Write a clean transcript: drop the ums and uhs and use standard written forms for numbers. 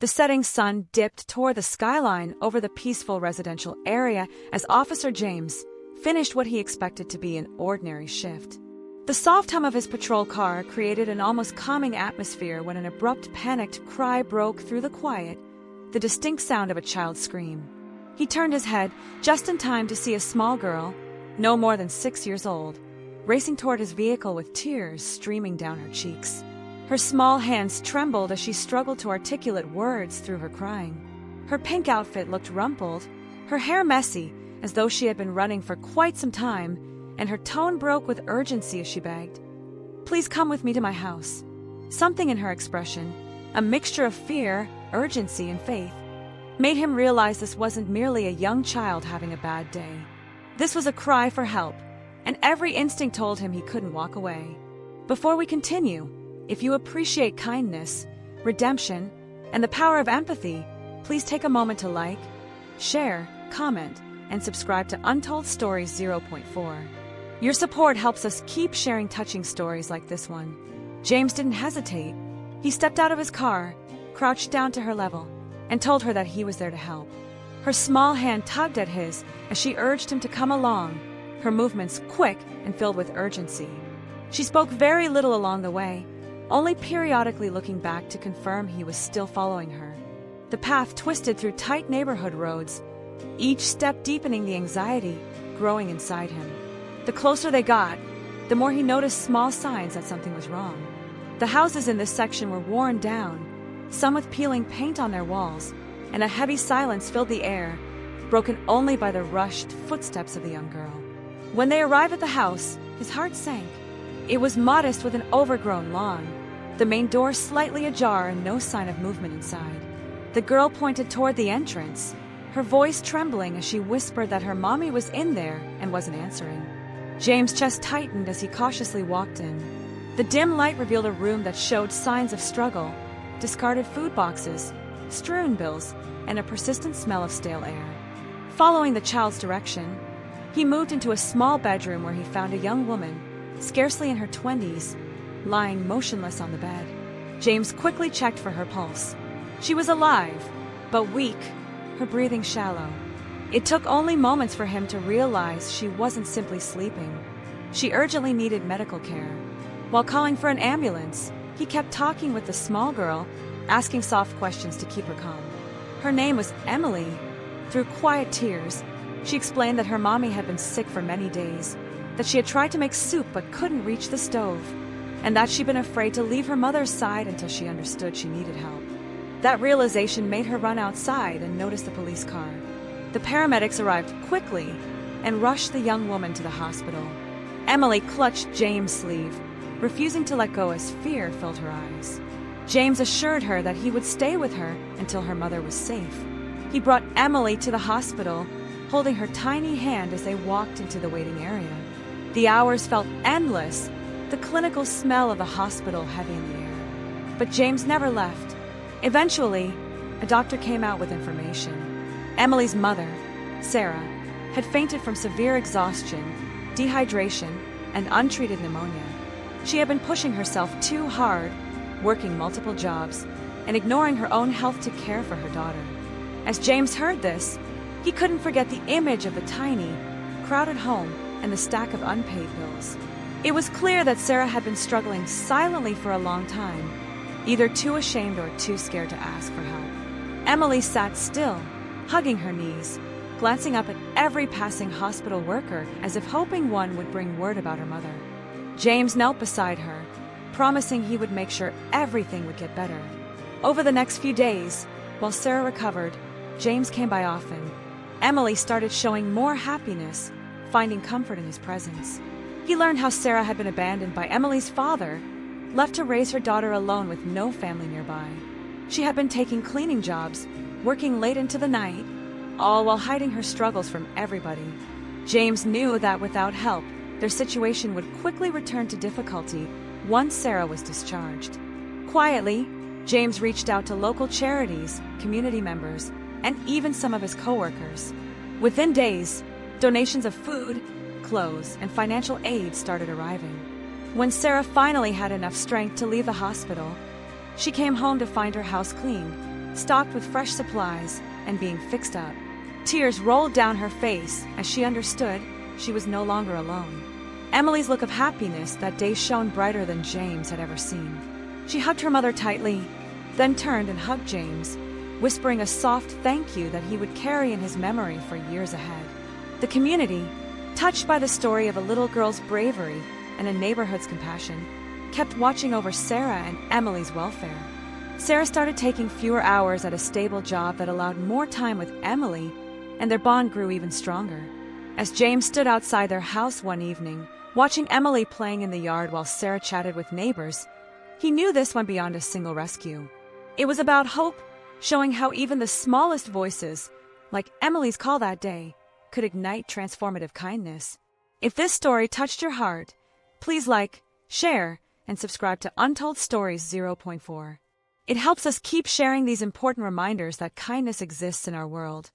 The setting sun dipped toward the skyline over the peaceful residential area as Officer James finished what he expected to be an ordinary shift. The soft hum of his patrol car created an almost calming atmosphere when an abrupt, panicked cry broke through the quiet, the distinct sound of a child's scream. He turned his head just in time to see a small girl, no more than 6 years old, racing toward his vehicle with tears streaming down her cheeks. Her small hands trembled as she struggled to articulate words through her crying. Her pink outfit looked rumpled, her hair messy, as though she had been running for quite some time, and her tone broke with urgency as she begged, "Please come with me to my house." Something in her expression, a mixture of fear, urgency, and faith, made him realize this wasn't merely a young child having a bad day. This was a cry for help, and every instinct told him he couldn't walk away. Before we continue, if you appreciate kindness, redemption, and the power of empathy, please take a moment to like, share, comment, and subscribe to Untold Stories 0.4. Your support helps us keep sharing touching stories like this one. James didn't hesitate. He stepped out of his car, crouched down to her level, and told her that he was there to help. Her small hand tugged at his as she urged him to come along, her movements quick and filled with urgency. She spoke very little along the way, only periodically looking back to confirm he was still following her. The path twisted through tight neighborhood roads, each step deepening the anxiety growing inside him. The closer they got, the more he noticed small signs that something was wrong. The houses in this section were worn down, some with peeling paint on their walls, and a heavy silence filled the air, broken only by the rushed footsteps of the young girl. When they arrived at the house, his heart sank. It was modest with an overgrown lawn, the main door slightly ajar and no sign of movement inside. The girl pointed toward the entrance, her voice trembling as she whispered that her mommy was in there and wasn't answering. James' chest tightened as he cautiously walked in. The dim light revealed a room that showed signs of struggle, discarded food boxes, strewn bills, and a persistent smell of stale air. Following the child's direction, he moved into a small bedroom where he found a young woman, scarcely in her 20s, lying motionless on the bed. James quickly checked for her pulse. She was alive, but weak, her breathing shallow. It took only moments for him to realize she wasn't simply sleeping. She urgently needed medical care. While calling for an ambulance, he kept talking with the small girl, asking soft questions to keep her calm. Her name was Emily. Through quiet tears, she explained that her mommy had been sick for many days, that she had tried to make soup but couldn't reach the stove, and that she'd been afraid to leave her mother's side until she understood she needed help. That realization made her run outside and notice the police car. The paramedics arrived quickly and rushed the young woman to the hospital. Emily clutched James' sleeve, refusing to let go as fear filled her eyes. James assured her that he would stay with her until her mother was safe. He brought Emily to the hospital, holding her tiny hand as they walked into the waiting area. The hours felt endless, the clinical smell of the hospital heavy in the air. But James never left. Eventually, a doctor came out with information. Emily's mother, Sarah, had fainted from severe exhaustion, dehydration, and untreated pneumonia. She had been pushing herself too hard, working multiple jobs, and ignoring her own health to care for her daughter. As James heard this, he couldn't forget the image of the tiny, crowded home and the stack of unpaid bills. It was clear that Sarah had been struggling silently for a long time, either too ashamed or too scared to ask for help. Emily sat still, hugging her knees, glancing up at every passing hospital worker as if hoping one would bring word about her mother. James knelt beside her, promising he would make sure everything would get better. Over the next few days, while Sarah recovered, James came by often. Emily started showing more happiness, finding comfort in his presence. He learned how Sarah had been abandoned by Emily's father, left to raise her daughter alone with no family nearby. She had been taking cleaning jobs, working late into the night, all while hiding her struggles from everybody. James knew that without help, their situation would quickly return to difficulty once Sarah was discharged. Quietly, James reached out to local charities, community members, and even some of his co-workers. Within days, donations of food, clothes, and financial aid started arriving. When Sarah finally had enough strength to leave the hospital, she came home to find her house clean, stocked with fresh supplies and being fixed up. Tears rolled down her face as she understood she was no longer alone. Emily's look of happiness that day shone brighter than James had ever seen. She hugged her mother tightly, then turned and hugged James, whispering a soft thank you that he would carry in his memory for years ahead. The community, touched by the story of a little girl's bravery and a neighborhood's compassion, kept watching over Sarah and Emily's welfare. Sarah started taking fewer hours at a stable job that allowed more time with Emily, and their bond grew even stronger. As James stood outside their house one evening, watching Emily playing in the yard while Sarah chatted with neighbors, he knew this went beyond a single rescue. It was about hope, showing how even the smallest voices, like Emily's call that day, could ignite transformative kindness. If this story touched your heart, please like, share, and subscribe to Untold Stories 0.4. It helps us keep sharing these important reminders that kindness exists in our world.